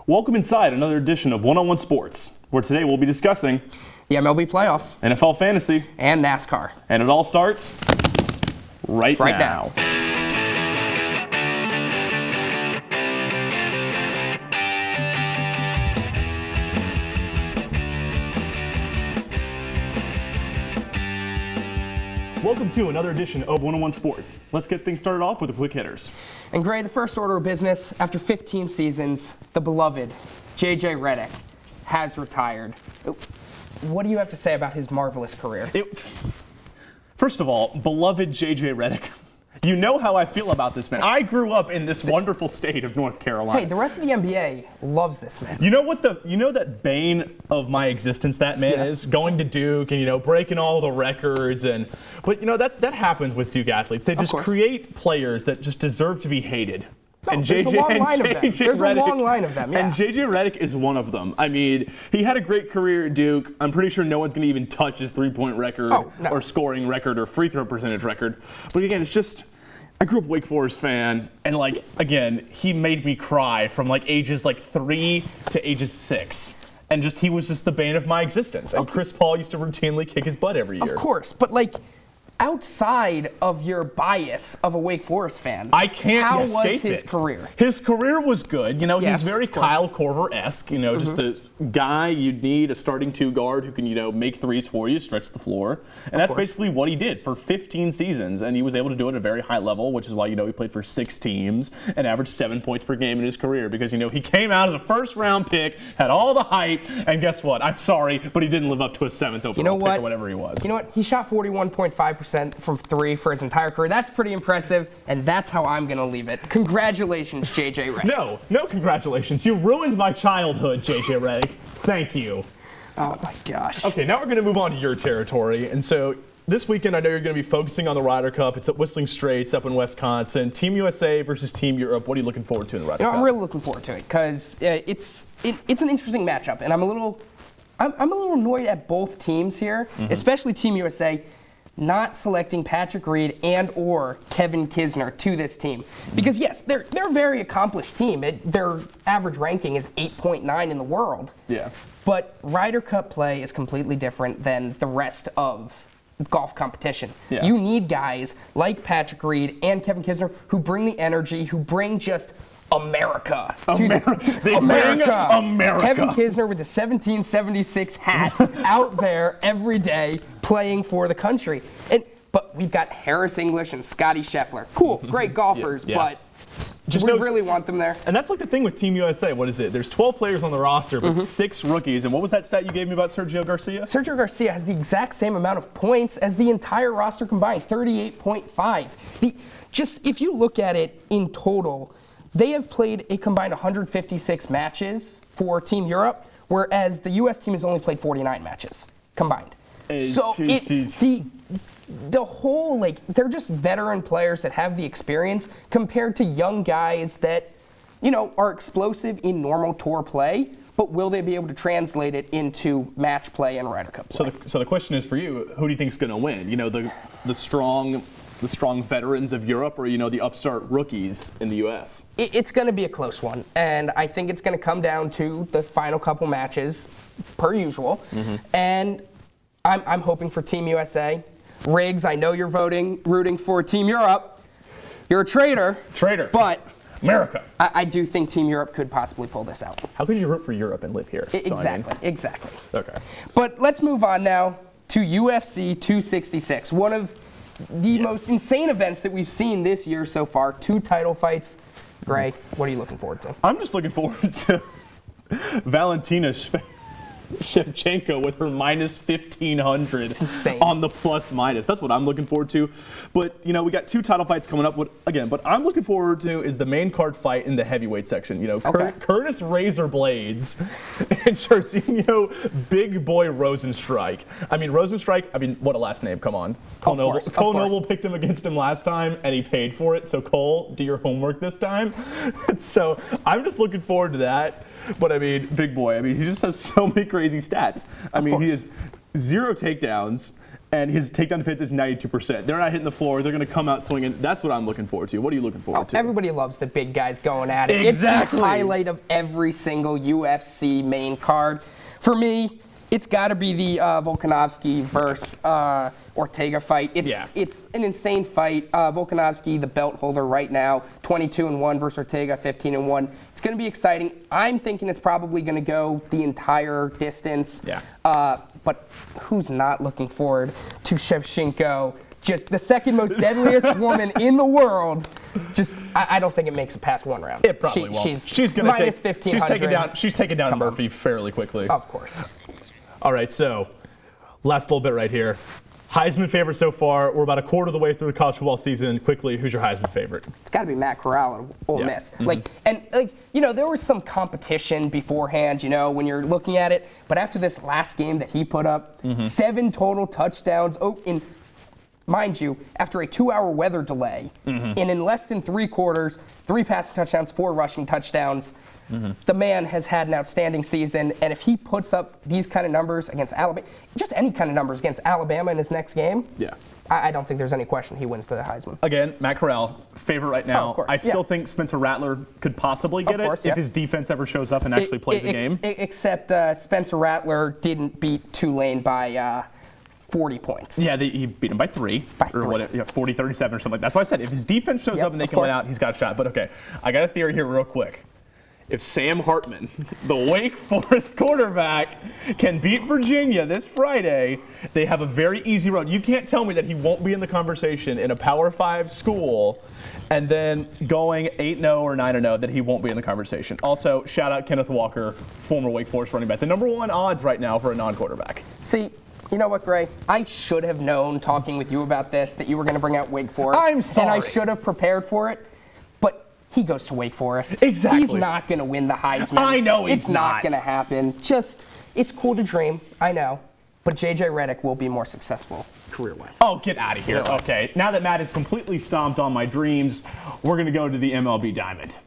Welcome inside another edition of One-on-One Sports, where today we'll be discussing the MLB Playoffs, NFL Fantasy, and NASCAR. And it all starts right now. Welcome to another edition of One-on-One Sports. Let's get things started off with the quick hitters. And Gray, the first order of business, after 15 seasons, the beloved J.J. Redick has retired. What do you have to say about his marvelous career? First of all, beloved J.J. Redick. You know how I feel about this man. I grew up in this wonderful state of North Carolina. Hey, the rest of the NBA loves this man. You know that bane of my existence that man is? Going to Duke and, breaking all the records. But that happens with Duke athletes. They just create players that just deserve to be hated. No, and there's a long line of them. There's a long line of them, yeah. And J.J. Redick is one of them. I mean, he had a great career at Duke. I'm pretty sure no one's going to even touch his three-point record or scoring record or free throw percentage record. But again, it's just, I grew up a Wake Forest fan, and again, he made me cry from ages 3 to ages 6. And he was just the bane of my existence. And Chris Paul used to routinely kick his butt every year. Of course, but outside of your bias of a Wake Forest fan, I can't escape it. How was his career? His career was good. He's very Kyle Korver-esque. Just the guy you'd need, a starting two guard who can, make threes for you, stretch the floor. And that's basically what he did for 15 seasons. And he was able to do it at a very high level, which is why, he played for 6 teams and averaged 7 points per game in his career. Because, he came out as a first-round pick, had all the hype, and guess what? I'm sorry, but he didn't live up to a 7th overall pick or whatever he was. You know what? He shot 41.5% from 3 for his entire career. That's pretty impressive, and that's how I'm going to leave it. Congratulations, J.J. Redick. No congratulations. You ruined my childhood, J.J. Redick. Thank you. Oh, my gosh. Okay, now we're going to move on to your territory. And so this weekend, I know you're going to be focusing on the Ryder Cup. It's at Whistling Straits up in Wisconsin. Team USA versus Team Europe. What are you looking forward to in the Ryder Cup? I'm really looking forward to it because it's an interesting matchup, and I'm a little annoyed at both teams here, especially Team USA not selecting Patrick Reed and or Kevin Kisner to this team. Because yes, they're a very accomplished team. Their average ranking is 8.9 in the world. Yeah. But Ryder Cup play is completely different than the rest of golf competition. Yeah. You need guys like Patrick Reed and Kevin Kisner who bring the energy, who bring just America. America. Kevin Kisner with the 1776 hat out there every day playing for the country. But we've got Harris English and Scotty Scheffler. Cool, great golfers, but we really want them there. And that's the thing with Team USA. What is it? There's 12 players on the roster, but 6 rookies. And what was that stat you gave me about Sergio Garcia? Sergio Garcia has the exact same amount of points as the entire roster combined, 38.5. If you look at it in total, they have played a combined 156 matches for Team Europe, whereas the U.S. team has only played 49 matches combined. So the whole, they're just veteran players that have the experience compared to young guys that, are explosive in normal tour play, but will they be able to translate it into match play and Ryder Cup play? So the question is for you, who do you think is going to win? The strong veterans of Europe or, the upstart rookies in the U.S.? It's going to be a close one, and I think it's going to come down to the final couple matches, per usual, and I'm hoping for Team USA. Riggs, I know you're rooting for Team Europe. You're a traitor. But America. I do think Team Europe could possibly pull this out. How could you root for Europe and live here? Exactly. Okay. But let's move on now to UFC 266, one of the most insane events that we've seen this year so far. 2 title fights. Gray, what are you looking forward to? I'm just looking forward to Valentina Shevchenko with her minus 1,500 on the plus minus. That's what I'm looking forward to. But, we got 2 title fights coming up. What I'm looking forward to is the main card fight in the heavyweight section. Curtis Razor Blades and Jairzinho Big Boy Rosenstrike. What a last name. Come on. Cole Noble picked him against him last time, and he paid for it. So, Cole, do your homework this time. So, I'm just looking forward to that. But, Big Boy, he just has so many crazy stats. He has 0 takedowns, and his takedown defense is 92%. They're not hitting the floor. They're going to come out swinging. That's what I'm looking forward to. What are you looking forward to? Everybody loves the big guys going at it. Exactly. It's the highlight of every single UFC main card. For me, it's got to be the Volkanovski versus Ortega fight. It's an insane fight. Volkanovski, the belt holder right now, 22-1 versus Ortega, 15-1. It's going to be exciting. I'm thinking it's probably going to go the entire distance. Yeah. But who's not looking forward to Shevchenko? Just the second most deadliest woman in the world. I don't think it makes it past one round. It probably won't. She's going to take. She's taking down Murphy fairly quickly. Of course. All right, so last little bit right here. Heisman favorite so far. We're about a quarter of the way through the college football season. Quickly, who's your Heisman favorite? It's got to be Matt Corral at Ole Miss. Mm-hmm. There was some competition beforehand, when you're looking at it. But after this last game that he put up, 7 total touchdowns. Mind you, after a 2-hour weather delay, and in less than 3 quarters, 3 passing touchdowns, 4 rushing touchdowns. The man has had an outstanding season, and if he puts up these kind of numbers against Alabama, just any kind of numbers against Alabama in his next game, I don't think there's any question he wins the Heisman. Again, Matt Corral, favorite right now. I still think Spencer Rattler could possibly get it if his defense ever shows up and actually plays the game. Except Spencer Rattler didn't beat Tulane by 40 points. Yeah, he beat him by 3. Or what? 40-37 or something like that. That's why I said if his defense shows up and they can win out, he's got a shot. But okay, I got a theory here real quick. If Sam Hartman, the Wake Forest quarterback, can beat Virginia this Friday, they have a very easy road. You can't tell me that he won't be in the conversation in a Power 5 school and then going 8-0 or 9-0 that he won't be in the conversation. Also, shout out Kenneth Walker, former Wake Forest running back. The number 1 odds right now for a non-quarterback. See, you know what, Gray? I should have known, talking with you about this, that you were going to bring out Wake Forest. I'm sorry. And I should have prepared for it. He goes to Wake Forest. Exactly. He's not going to win the Heisman. I know he's It's not going to happen. It's cool to dream. I know. But J.J. Redick will be more successful career-wise. Oh, get out of here. Really? Okay. Now that Matt has completely stomped on my dreams, we're going to go to the MLB Diamond.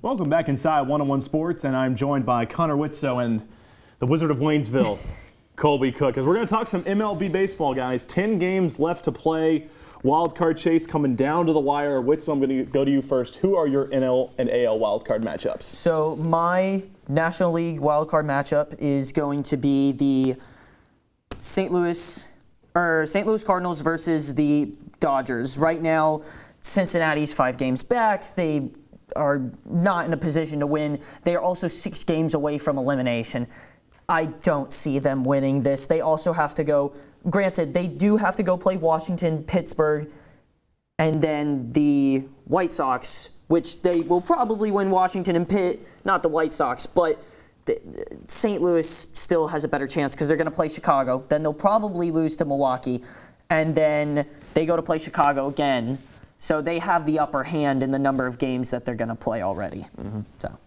Welcome back inside 101 Sports, and I'm joined by Connor Witso and the Wizard of Waynesville, Colby Cook, because we're going to talk some MLB baseball, guys. 10 games left to play. Wild card chase coming down to the wire. Witzel, I'm going to go to you first. Who are your NL and AL wild card matchups? So my National League wild card matchup is going to be the St. Louis Cardinals versus the Dodgers. Right now, Cincinnati's 5 games back. They are not in a position to win. They are also 6 games away from elimination. I don't see them winning this. They also have to go, granted, they do have to go play Washington, Pittsburgh, and then the White Sox, which they will probably win Washington and Pitt, not the White Sox, but St. Louis still has a better chance because they're going to play Chicago. Then they'll probably lose to Milwaukee, and then they go to play Chicago again. So they have the upper hand in the number of games that they're going to play already. So,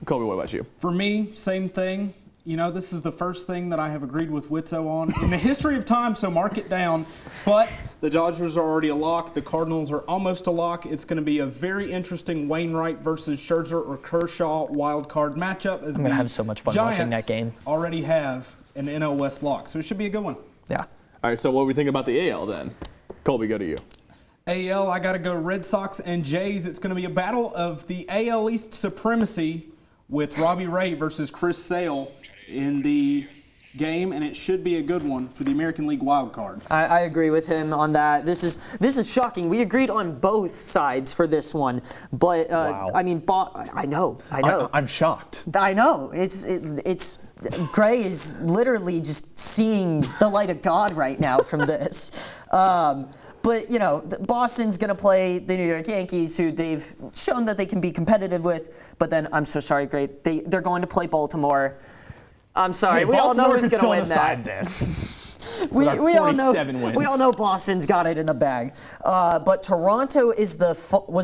Colby, what about you? For me, same thing. This is the first thing that I have agreed with Witso on in the history of time, so mark it down. But the Dodgers are already a lock. The Cardinals are almost a lock. It's going to be a very interesting Wainwright versus Scherzer or Kershaw wild card matchup. As I'm going to have so much fun watching that game. Already have an NL West lock, so it should be a good one. Yeah. All right, so what are we thinking about the AL then? Colby, go to you. AL, I got to go Red Sox and Jays. It's going to be a battle of the AL East supremacy with Robbie Ray versus Chris Sale in the game, and it should be a good one for the American League wild card. I agree with him on that. This is shocking. We agreed on both sides for this one, but wow. I mean, I know. I'm shocked. I know. It's Gray is literally just seeing the light of God right now from this. But, Boston's going to play the New York Yankees, who they've shown that they can be competitive with. But then, I'm so sorry, Gray, they're going to play Baltimore. I'm sorry. We all know who's going to win that. we all know Boston's got it in the bag. But Toronto was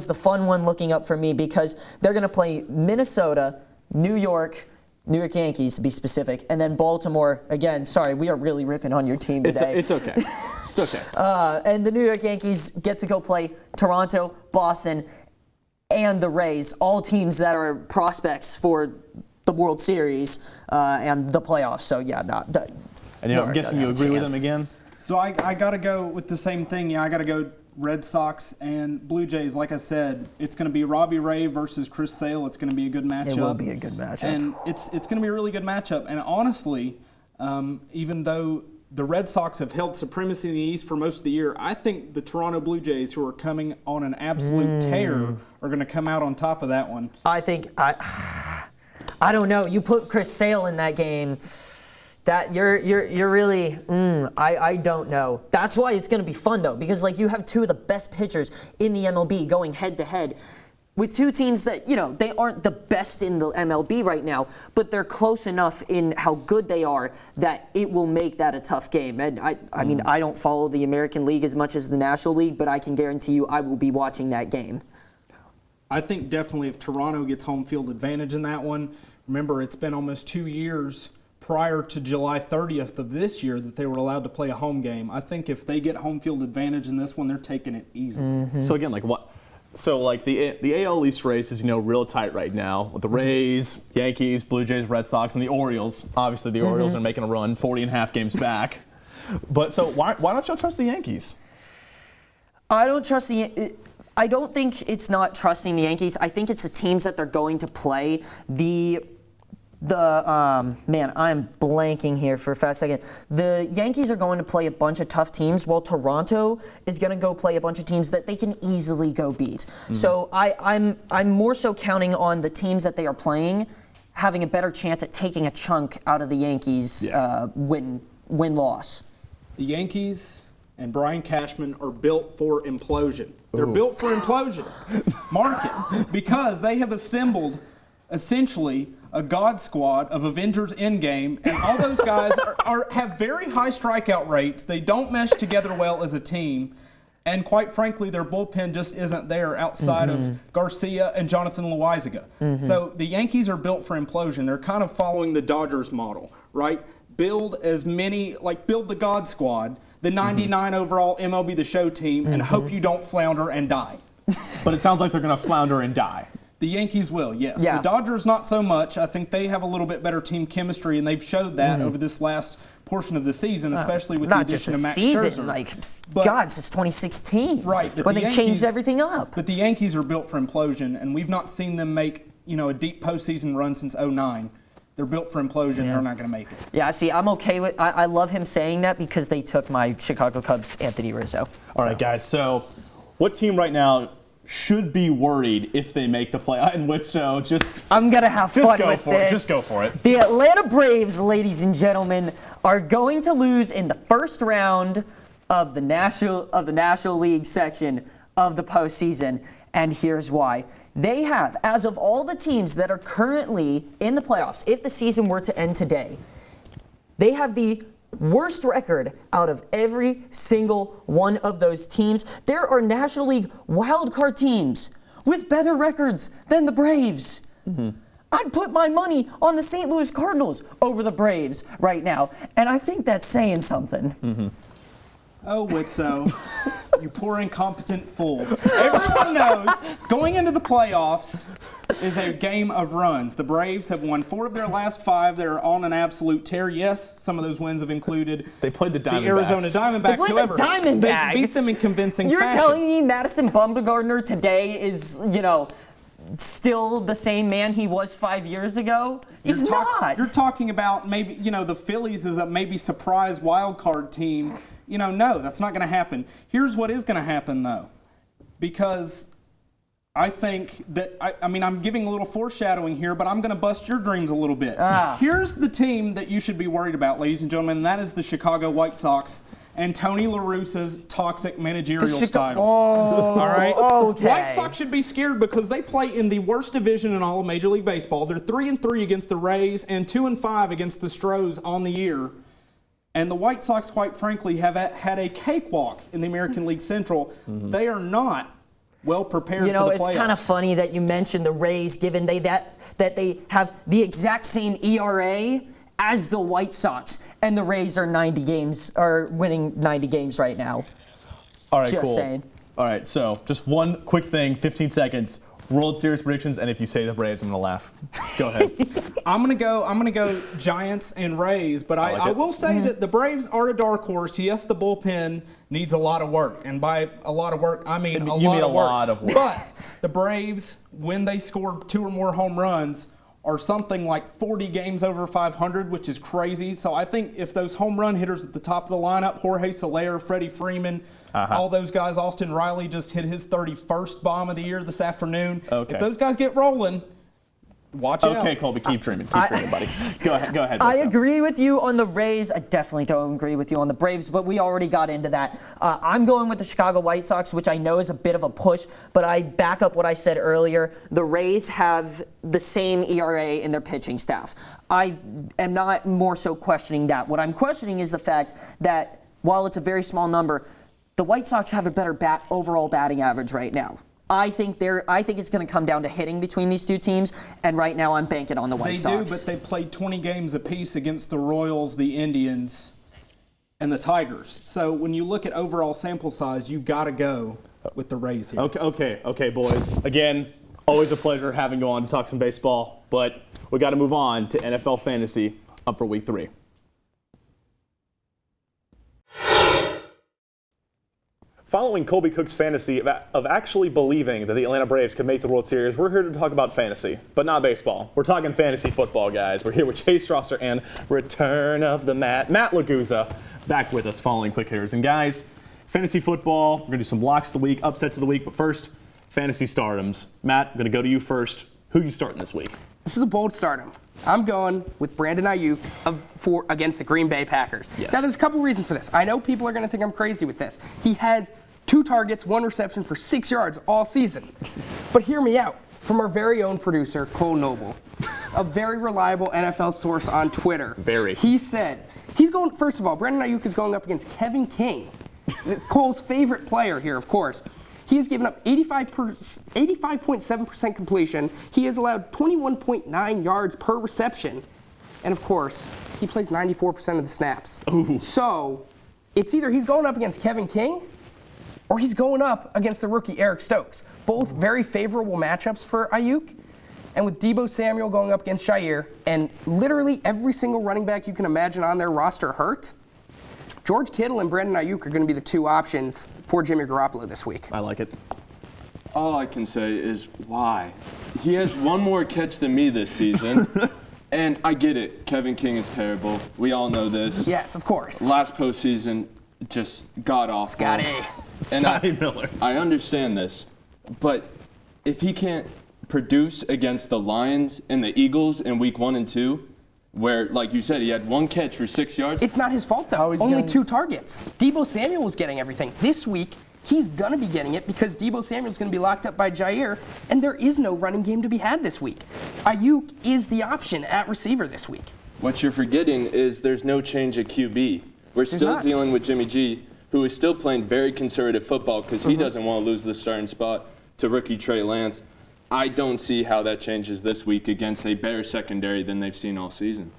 the fun one looking up for me because they're going to play Minnesota, New York Yankees to be specific, and then Baltimore. Again, sorry, we are really ripping on your team today. It's okay. It's okay. And the New York Yankees get to go play Toronto, Boston, and the Rays, all teams that are prospects for the World Series and the playoffs. So yeah, And I'm guessing you agree with them again? So I got to go with the same thing. Yeah, I got to go Red Sox and Blue Jays. Like I said, it's going to be Robbie Ray versus Chris Sale. It's going to be a good matchup. It will be a good matchup. And it's going to be a really good matchup. And honestly, even though the Red Sox have held supremacy in the East for most of the year, I think the Toronto Blue Jays, who are coming on an absolute tear, are going to come out on top of that one. I think I don't know. You put Chris Sale in that game, that you're really I don't know. That's why it's going to be fun though, because like you have two of the best pitchers in the MLB going head to head with two teams that, they aren't the best in the MLB right now, but they're close enough in how good they are that it will make that a tough game. And I mean, I don't follow the American League as much as the National League, but I can guarantee you I will be watching that game. I think definitely if Toronto gets home field advantage in that one, remember it's been almost 2 years prior to July 30th of this year that they were allowed to play a home game. I think if they get home field advantage in this one, they're taking it easy. So again, like what? So like the AL East race is real tight right now with the Rays, Yankees, Blue Jays, Red Sox, and the Orioles. Obviously, the Orioles are making a run, 40.5 games back. But so why don't y'all trust the Yankees? I don't trust I don't think it's not trusting the Yankees. I think it's the teams that they're going to play. Man, I'm blanking here for a fast second. The Yankees are going to play a bunch of tough teams, while Toronto is going to go play a bunch of teams that they can easily go beat. So I'm more so counting on the teams that they are playing having a better chance at taking a chunk out of the Yankees' win-loss. The Yankees and Brian Cashman are built for implosion. They're built for implosion. Mark it. Because they have assembled essentially a God squad of Avengers Endgame, and all those guys have very high strikeout rates. They don't mesh together well as a team, and quite frankly, their bullpen just isn't there outside of Garcia and Jonathan Loaizaga. So the Yankees are built for implosion. They're kind of following the Dodgers model, right? Build the God squad, the 99 overall MLB The Show team, and hope you don't flounder and die. But it sounds like they're going to flounder and die. The Yankees will, yes. Yeah. The Dodgers, not so much. I think they have a little bit better team chemistry, and they've showed that over this last portion of the season, especially with the addition of Max Scherzer. Since 2016. Right. When they changed everything up. But the Yankees are built for implosion, and we've not seen them make, a deep postseason run since 2009. They're built for implosion. They're not going to make it. Yeah, see, I'm okay with I love him saying that because they took my Chicago Cubs, Anthony Rizzo. All right, guys. So what team right now should be worried if they make the play? And Witso, I'm gonna have fun with this. Just go for it. The Atlanta Braves, ladies and gentlemen, are going to lose in the first round of the National League section of the postseason, and here's why. They have, as of all the teams that are currently in the playoffs, if the season were to end today, they have the worst record out of every single one of those teams. There are National League wildcard teams with better records than the Braves. I'd put my money on the St. Louis Cardinals over the Braves right now, and I think that's saying something. Oh, Witso, you poor incompetent fool. Everyone knows going into the playoffs is a game of runs. The Braves have won 4 of their last 5. They're on an absolute tear. Yes, some of those wins have incled they played the Arizona Diamondbacks. They played the Diamondbacks. They beat them in convincing fashion. You're telling me Madison Bumgarner today is, still the same man he was 5 years ago? He's not. You're talking about maybe, the Phillies is a maybe surprise wild card team. No, that's not going to happen. Here's what is going to happen, though, because I think that, I'm giving a little foreshadowing here, but I'm going to bust your dreams a little bit. Here's the team that you should be worried about, ladies and gentlemen, and that is the Chicago White Sox and Tony La Russa's toxic managerial style. All right? Okay. White Sox should be scared because they play in the worst division in all of Major League Baseball. They're 3-3 against the Rays and 2-5 against the Stros on the year. And the White Sox, quite frankly, have had a cakewalk in the American League Central. They are not well prepared for the playoffs. It's kind of funny that you mentioned the Rays, given that they have the exact same ERA as the White Sox, and the Rays are winning 90 games right now. All right, Just cool. saying. All right, so just one quick thing, 15 seconds. World Series predictions, and if you say the Braves, I'm going to laugh. Go ahead. I'm gonna go Giants and Rays, but I will say that the Braves are a dark horse. Yes, the bullpen needs a lot of work, and by a lot of work, I mean a lot of work. But the Braves, when they score 2 or more home runs, are something like 40 games over 500, which is crazy. So I think if those home run hitters at the top of the lineup, Jorge Soler, Freddie Freeman, all those guys, Austin Riley just hit his 31st bomb of the year this afternoon. Okay. If those guys get rolling, watch out. Okay, Colby, keep dreaming. Keep dreaming, buddy. Go ahead. I agree with you on the Rays. I definitely don't agree with you on the Braves, but we already got into that. I'm going with the Chicago White Sox, which I know is a bit of a push, but I back up what I said earlier. The Rays have the same ERA in their pitching staff. I am not more so questioning that. What I'm questioning is the fact that while it's a very small number, the White Sox have a better overall batting average right now. I think it's going to come down to hitting between these two teams, and right now I'm banking on the White Sox. They do, but they played 20 games apiece against the Royals, the Indians, and the Tigers. So when you look at overall sample size, you got to go with the Rays here. Okay, boys. Again, always a pleasure having you on to talk some baseball, but we got to move on to NFL fantasy up for Week 3. Following Colby Cook's fantasy of actually believing that the Atlanta Braves could make the World Series, we're here to talk about fantasy, but not baseball. We're talking fantasy football, guys. We're here with Chase Strasser and return of the Matt Laguza, back with us following quick hitters. And guys, fantasy football, we're going to do some locks of the week, upsets of the week, but first, fantasy stardoms. Matt, I'm going to go to you first. Who are you starting this week? This is a bold stardom. I'm going with Brandon Ayuk against the Green Bay Packers. Yes. Now, there's a couple reasons for this. I know people are going to think I'm crazy with this. He has 2 targets, 1 reception for 6 yards all season. But hear me out. From our very own producer, Cole Noble, a very reliable NFL source on Twitter. He said, first of all, Brandon Ayuk is going up against Kevin King, Cole's favorite player here, of course. He has given up 85.7% completion. He has allowed 21.9 yards per reception. And of course, he plays 94% of the snaps. Ooh. So it's either he's going up against Kevin King or he's going up against the rookie Eric Stokes. Both very favorable matchups for Ayuk. And with Deebo Samuel going up against Jair and literally every single running back you can imagine on their roster hurt, George Kittle and Brandon Ayuk are going to be the 2 options for Jimmy Garoppolo this week. I like it. All I can say is why. He has 1 more catch than me this season. And I get it. Kevin King is terrible. We all know this. Yes, of course. Last postseason, just god-awful. Scotty Miller. I understand this. But if he can't produce against the Lions and the Eagles in week 1 and 2, where, like you said, he had 1 catch for 6 yards. It's not his fault, though. Only 2 targets. Deebo Samuel was getting everything. This week, he's going to be getting it because Deebo Samuel's going to be locked up by Jair, and there is no running game to be had this week. Ayuk is the option at receiver this week. What you're forgetting is there's no change at QB. We're still dealing with Jimmy G, who is still playing very conservative football because he doesn't want to lose the starting spot to rookie Trey Lance. I don't see how that changes this week against a better secondary than they've seen all season.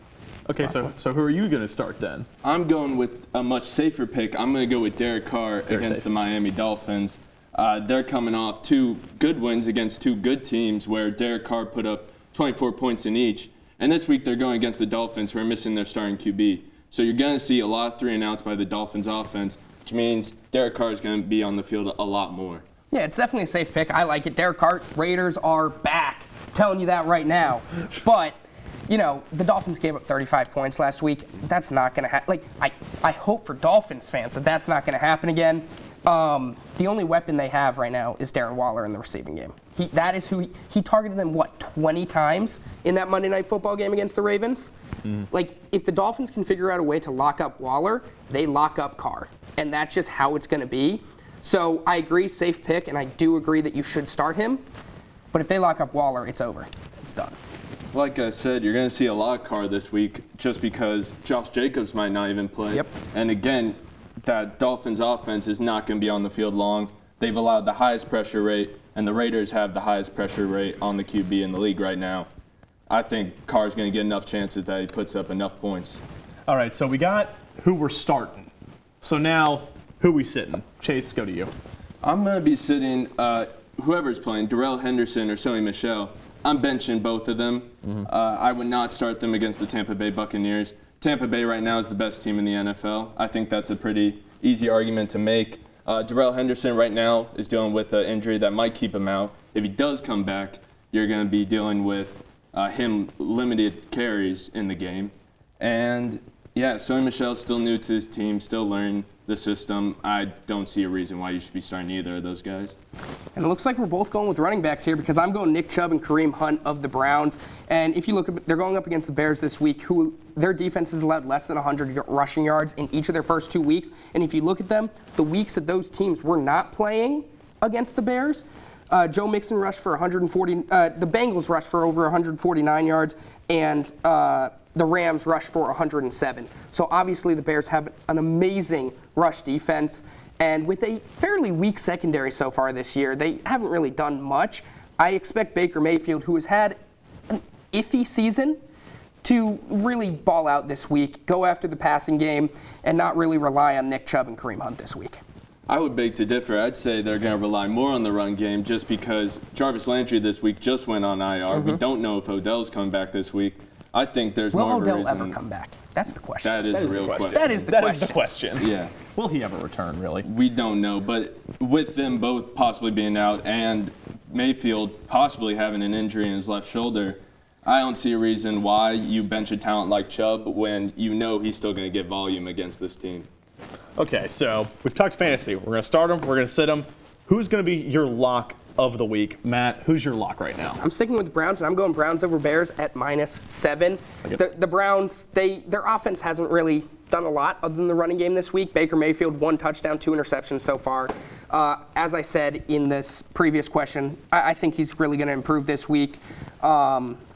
Okay, so who are you going to start then? I'm going with a much safer pick. I'm going to go with Derek Carr against the Miami Dolphins. They're coming off 2 good wins against 2 good teams where Derek Carr put up 24 points in each. And this week they're going against the Dolphins who are missing their starting QB. So you're going to see a lot of 3-and-outs by the Dolphins offense, which means Derek Carr is going to be on the field a lot more. Yeah, it's definitely a safe pick. I like it. Derek Carr, Raiders are back. I'm telling you that right now. But, you know, the Dolphins gave up 35 points last week. That's not going to happen. Like, I hope for Dolphins fans that that's not going to happen again. The only weapon they have right now is Darren Waller in the receiving game. That is who he targeted them, 20 times in that Monday Night Football game against the Ravens? Like, if the Dolphins can figure out a way to lock up Waller, they lock up Carr. And that's just how it's going to be. So I agree, safe pick, and I do agree that you should start him. But if they lock up Waller, it's over. It's done. Like I said, you're going to see a lot of Carr this week just because Josh Jacobs might not even play. Yep. And again, that Dolphins offense is not going to be on the field long. They've allowed the highest pressure rate, and the Raiders have the highest pressure rate on the QB in the league right now. I think Carr's going to get enough chances that he puts up enough points. All right, so we got who we're starting. So now, who we sitting? Chase, go to you. I'm going to be sitting whoever's playing, Darrell Henderson or Sony Michel, I'm benching both of them. I would not start them against the Tampa Bay Buccaneers. Tampa Bay right now is the best team in the NFL. I think that's a pretty easy argument to make. Darrell Henderson right now is dealing with an injury that might keep him out. If he does come back, you're going to be dealing with him limited carries in the game. And yeah, Sony Michel's still new to his team, still learning the system. I don't see a reason why you should be starting either of those guys. And it looks like we're both going with running backs here because I'm going Nick Chubb and Kareem Hunt of the Browns. And if you look, they're going up against the Bears this week, who their defense has allowed less than 100 rushing yards in each of their first 2 weeks. And if you look at them, the weeks that those teams were not playing against the Bears, Joe Mixon rushed for 140. The Bengals rushed for over 149 yards, and the Rams rushed for 107. So obviously the Bears have an amazing rush defense, and with a fairly weak secondary so far this year, they haven't really done much. I expect Baker Mayfield, who has had an iffy season, to really ball out this week, go after the passing game, and not really rely on Nick Chubb and Kareem Hunt this week. I would beg to differ. I'd say they're going to rely more on the run game just because Jarvis Landry this week just went on IR. We don't know if Odell's coming back this week. I think there's more of a reason. Will Odell ever come back? That's the question. That is a real question. That is the question. Yeah. Will he ever return, really? We don't know, but with them both possibly being out and Mayfield possibly having an injury in his left shoulder, I don't see a reason why you bench a talent like Chubb when you know he's still going to get volume against this team. Okay, so we've talked fantasy. We're going to start him. We're going to sit him. Who's going to be your lock of the week? Matt, who's your lock right now? I'm sticking with the Browns, and I'm going Browns over Bears at -7. The Browns, their offense hasn't really done a lot other than the running game this week. Baker Mayfield, 1 touchdown, 2 interceptions so far. As I said in this previous question, I think he's really going to improve this week.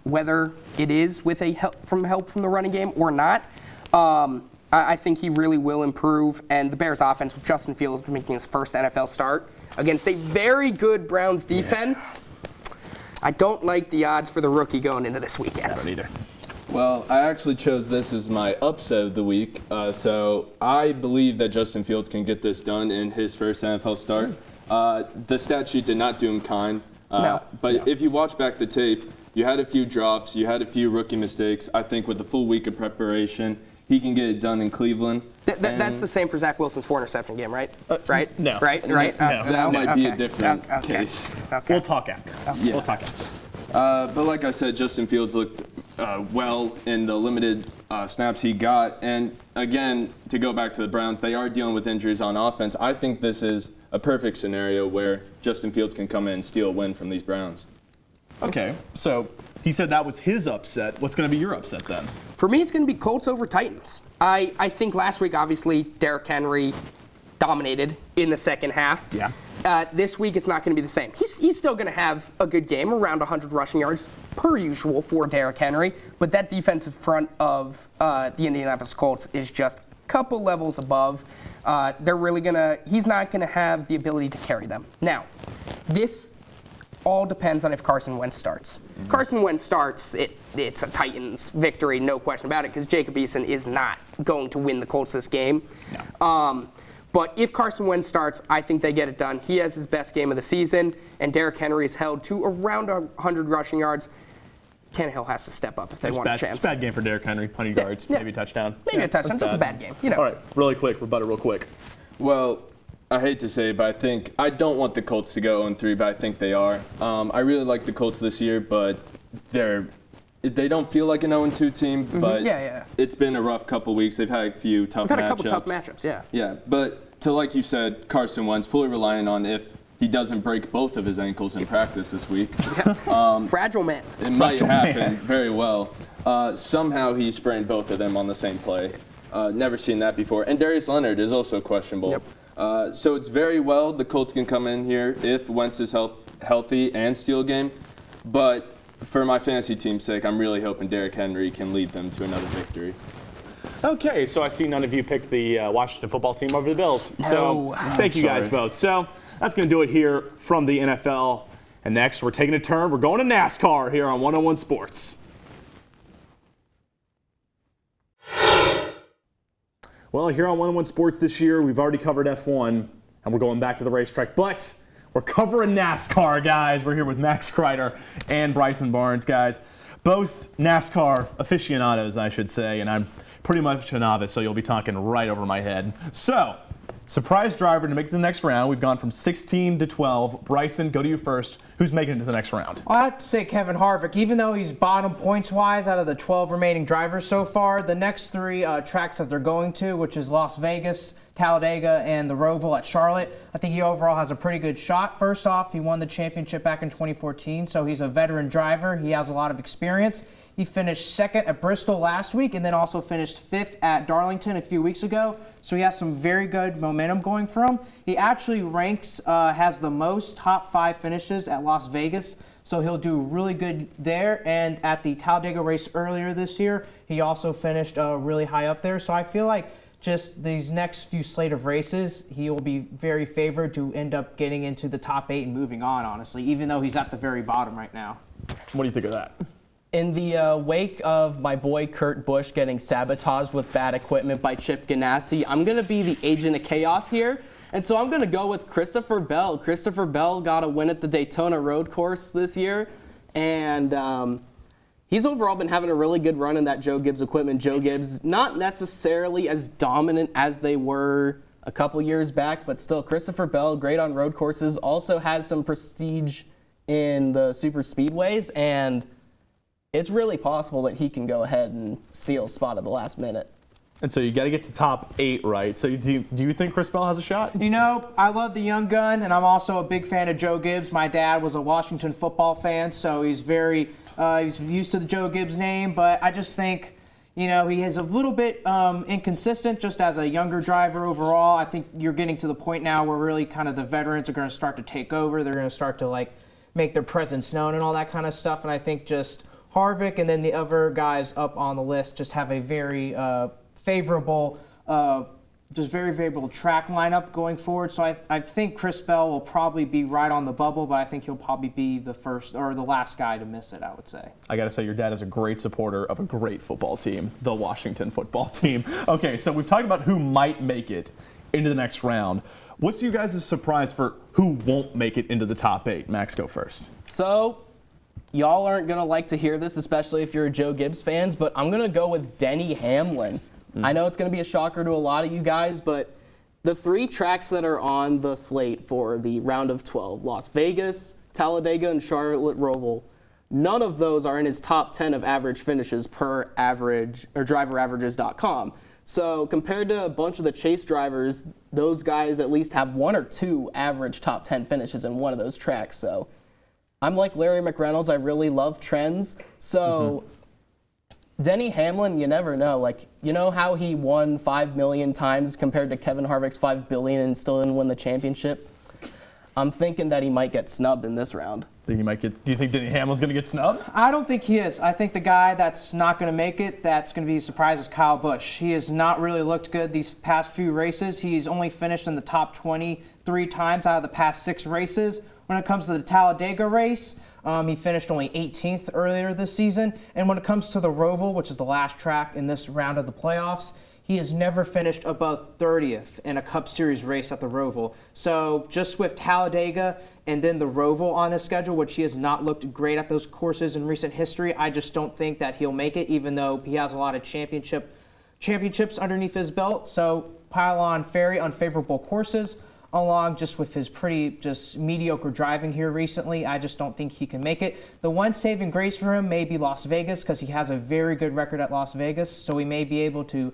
Whether it is with help from the running game or not, I think he really will improve. And the Bears offense with Justin Fields making his first NFL start against a very good Browns defense. Yeah. I don't like the odds for the rookie going into this weekend. I don't either. Well, I actually chose this as my upset of the week. So I believe that Justin Fields can get this done in his first NFL start. The stat sheet did not do him kind. But if you watch back the tape, you had a few drops, you had a few rookie mistakes. I think with a full week of preparation, he can get it done in Cleveland. That's the same for Zach Wilson's 4-interception game, right? Right? No. Right? No. That might be a different case. Okay. We'll talk after. Yeah. We'll talk after. But like I said, Justin Fields looked well in the limited snaps he got. And again, to go back to the Browns, they are dealing with injuries on offense. I think this is a perfect scenario where Justin Fields can come in and steal a win from these Browns. Okay, so he said that was his upset. What's going to be your upset then? For me, it's going to be Colts over Titans. I think last week, obviously, Derrick Henry dominated in the second half. Yeah. This week, it's not going to be the same. He's still going to have a good game, around 100 rushing yards per usual for Derrick Henry. But that defensive front of the Indianapolis Colts is just a couple levels above. He's not going to have the ability to carry them. Now, this all depends on if Carson Wentz starts. Mm-hmm. Carson Wentz starts, it's a Titans victory, no question about it, because Jacob Eason is not going to win the Colts this game. No. But if Carson Wentz starts, I think they get it done. He has his best game of the season, and Derrick Henry is held to around 100 rushing yards. Tannehill has to step up if they want a chance. It's a bad game for Derrick Henry, 100 yards, maybe a touchdown. Maybe a touchdown, just a bad game. All right, really quick, rebuttal real quick. Well, I hate to say it, but I don't want the Colts to go 0-3, but I think they are. I really like the Colts this year, but they don't feel like an 0-2 team. But it's been a rough couple weeks. They've had a few tough matchups. They've had a couple tough matchups, yeah. Yeah, but to like you said, Carson Wentz, fully relying on if he doesn't break both of his ankles in practice this week. Fragile man. It might happen very well. Somehow he sprained both of them on the same play. Never seen that before. And Darius Leonard is also questionable. Yep. So it's very well the Colts can come in here if Wentz is healthy and steal a game. But for my fantasy team's sake, I'm really hoping Derrick Henry can lead them to another victory. Okay, so I see none of you picked the Washington football team over the Bills. So thank you guys both. So that's going to do it here from the NFL. And next, we're taking a turn. We're going to NASCAR here on 101 Sports. Well, here on 101 Sports this year, we've already covered F1, and we're going back to the racetrack. But We're covering NASCAR, guys. We're here with Max Kreider and Bryson Barnes, guys. Both NASCAR aficionados, I should say, and I'm pretty much a novice, so you'll be talking right over my head. So, surprise driver to make it to the next round. We've gone from 16 to 12. Bryson, go to you first. Who's making it to the next round? Well, I have to say Kevin Harvick. Even though he's bottom points-wise out of the 12 remaining drivers so far, the next three tracks that they're going to, which is Las Vegas, Talladega, and the Roval at Charlotte, I think he overall has a pretty good shot. First off, he won the championship back in 2014, so he's a veteran driver. He has a lot of experience. He finished second at Bristol last week and then also finished fifth at Darlington a few weeks ago. So he has some very good momentum going for him. He actually has the most top 5 finishes at Las Vegas. So he'll do really good there. And at the Talladega race earlier this year, he also finished really high up there. So I feel like just these next few slate of races, he will be very favored to end up getting into the top 8 and moving on, honestly, even though he's at the very bottom right now. What do you think of that? In the wake of my boy Kurt Busch getting sabotaged with bad equipment by Chip Ganassi, I'm going to be the agent of chaos here. And so I'm going to go with Christopher Bell. Christopher Bell got a win at the Daytona Road Course this year. And he's overall been having a really good run in that Joe Gibbs equipment. Joe Gibbs, not necessarily as dominant as they were a couple years back, but still Christopher Bell, great on road courses, also has some prestige in the super speedways. And it's really possible that he can go ahead and steal a spot at the last minute. And so you got to get to top 8, right? So do you think Chris Bell has a shot? You know, I love the young gun, and I'm also a big fan of Joe Gibbs. My dad was a Washington football fan, so he's he's used to the Joe Gibbs name. But I just think, you know, he is a little bit inconsistent just as a younger driver overall. I think you're getting to the point now where really kind of the veterans are going to start to take over. They're going to start to, like, make their presence known and all that kind of stuff. And I think just Harvick and then the other guys up on the list just have a very favorable track lineup going forward. So I think Chris Bell will probably be right on the bubble, but I think he'll probably be the first or the last guy to miss it, I would say. I got to say, your dad is a great supporter of a great football team, the Washington football team. Okay, so we've talked about who might make it into the next round. What's you guys' surprise for who won't make it into the top 8? Max, go first. So, y'all aren't going to like to hear this, especially if you're a Joe Gibbs fans, but I'm going to go with Denny Hamlin. I know it's going to be a shocker to a lot of you guys, but the 3 tracks that are on the slate for the round of 12, Las Vegas, Talladega, and Charlotte Roval, none of those are in his top 10 of average finishes per average or driveraverages.com. So compared to a bunch of the chase drivers, those guys at least have 1 or 2 average top 10 finishes in one of those tracks. So I'm like Larry McReynolds. I really love trends. So Denny Hamlin, you never know. Like, you know how he won 5 million times compared to Kevin Harvick's 5 billion and still didn't win the championship? I'm thinking that he might get snubbed in this round. Do you think Denny Hamlin's going to get snubbed? I don't think he is. I think the guy that's not going to make it, that's going to be a surprise, is Kyle Busch. He has not really looked good these past few races. He's only finished in the top 20 3 times out of the past 6 races. When it comes to the Talladega race, he finished only 18th earlier this season. And when it comes to the Roval, which is the last track in this round of the playoffs, he has never finished above 30th in a Cup Series race at the Roval. So just with Talladega and then the Roval on his schedule, which he has not looked great at those courses in recent history, I just don't think that he'll make it, even though he has a lot of championships underneath his belt. So pile on very unfavorable courses, along just with his pretty just mediocre driving here recently. I just don't think he can make it. The one saving grace for him may be Las Vegas, because he has a very good record at Las Vegas, so he may be able to,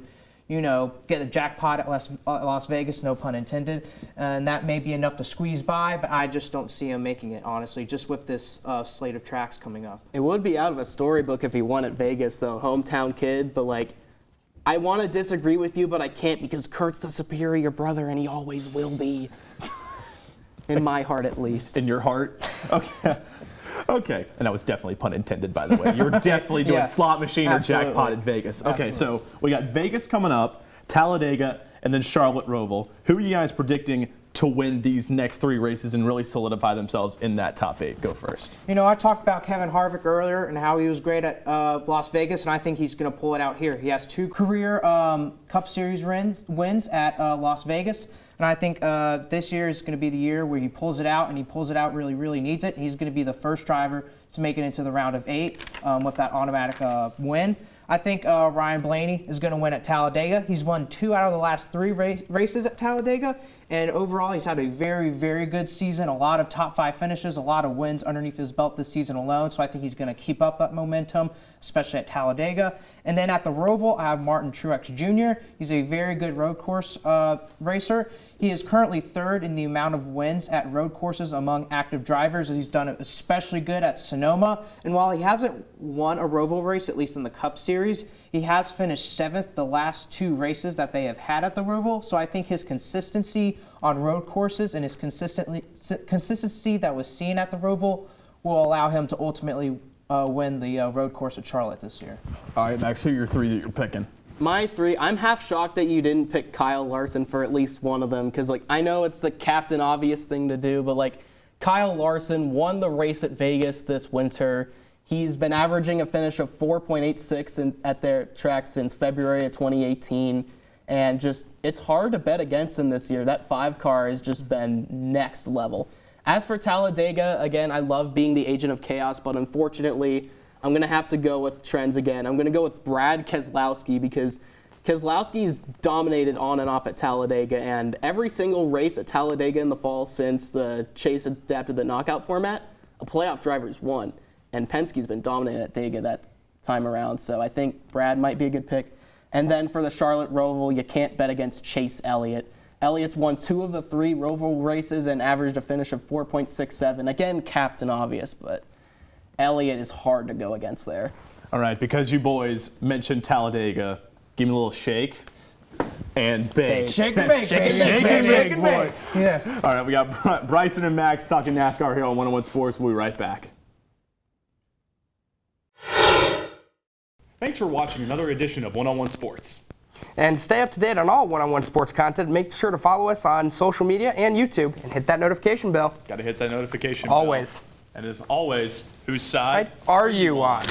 you know, get a jackpot at Las Vegas, no pun intended, and that may be enough to squeeze by, but I just don't see him making it, honestly, just with this slate of tracks coming up. It would be out of a storybook if he won at Vegas, though, hometown kid, but like, I want to disagree with you, but I can't because Kurt's the superior brother, and he always will be. In my heart, at least. In your heart? Okay. Okay. And that was definitely pun intended, by the way. You were definitely doing slot machine or jackpot at Vegas. Okay, so we got Vegas coming up, Talladega, and then Charlotte Roval. Who are you guys predicting to win these next 3 races and really solidify themselves in that top 8? Go first. You know, I talked about Kevin Harvick earlier and how he was great at Las Vegas, and I think he's going to pull it out here. He has 2 career Cup Series wins at Las Vegas, and And I think this year is going to be the year where he pulls it out, and he pulls it out really, really needs it. He's going to be the first driver to make it into the round of 8 with that automatic win. I think Ryan Blaney is going to win at Talladega. He's won 2 out of the last 3 races at Talladega, and overall he's had a very, very good season, a lot of top 5 finishes, a lot of wins underneath his belt this season alone, so I think he's going to keep up that momentum, especially at Talladega. And then at the Roval, I have Martin Truex Jr. He's a very good road course racer. He is currently 3rd in the amount of wins at road courses among active drivers. He's done it especially good at Sonoma. And while he hasn't won a Roval race, at least in the Cup Series, he has finished 7th the last 2 races that they have had at the Roval. So I think his consistency on road courses and his consistency that was seen at the Roval will allow him to ultimately win the road course at Charlotte this year. All right, Max, who are your 3 that you're picking? My 3, I'm half shocked that you didn't pick Kyle Larson for at least one of them, because I know it's the captain obvious thing to do, but Kyle Larson won the race at Vegas this winter. He's been averaging a finish of 4.86 at their track since February of 2018, and it's hard to bet against him this year. That 5 car has just been next level. As for Talladega, again, I love being the agent of chaos, but unfortunately, I'm going to have to go with trends again. I'm going to go with Brad Keselowski, because Keselowski's dominated on and off at Talladega, and every single race at Talladega in the fall since the Chase adapted the knockout format, a playoff driver's won. And Penske's been dominating at Dega that time around, so I think Brad might be a good pick. And then for the Charlotte Roval, you can't bet against Chase Elliott. Elliott's won 2 of the 3 Roval races and averaged a finish of 4.67. Again, captain obvious, but Elliott is hard to go against there. All right, because you boys mentioned Talladega, give me a little shake and bake. Shake and bake, Shake and bake, boy. Yeah. All right, we got Bryson and Max talking NASCAR here on 101 Sports. We'll be right back. Thanks for watching another edition of 101 Sports. And to stay up to date on all one-on-one sports content, make sure to follow us on social media and YouTube and hit that notification bell. Got to hit that notification Always. bell. And as always, whose side Are you on?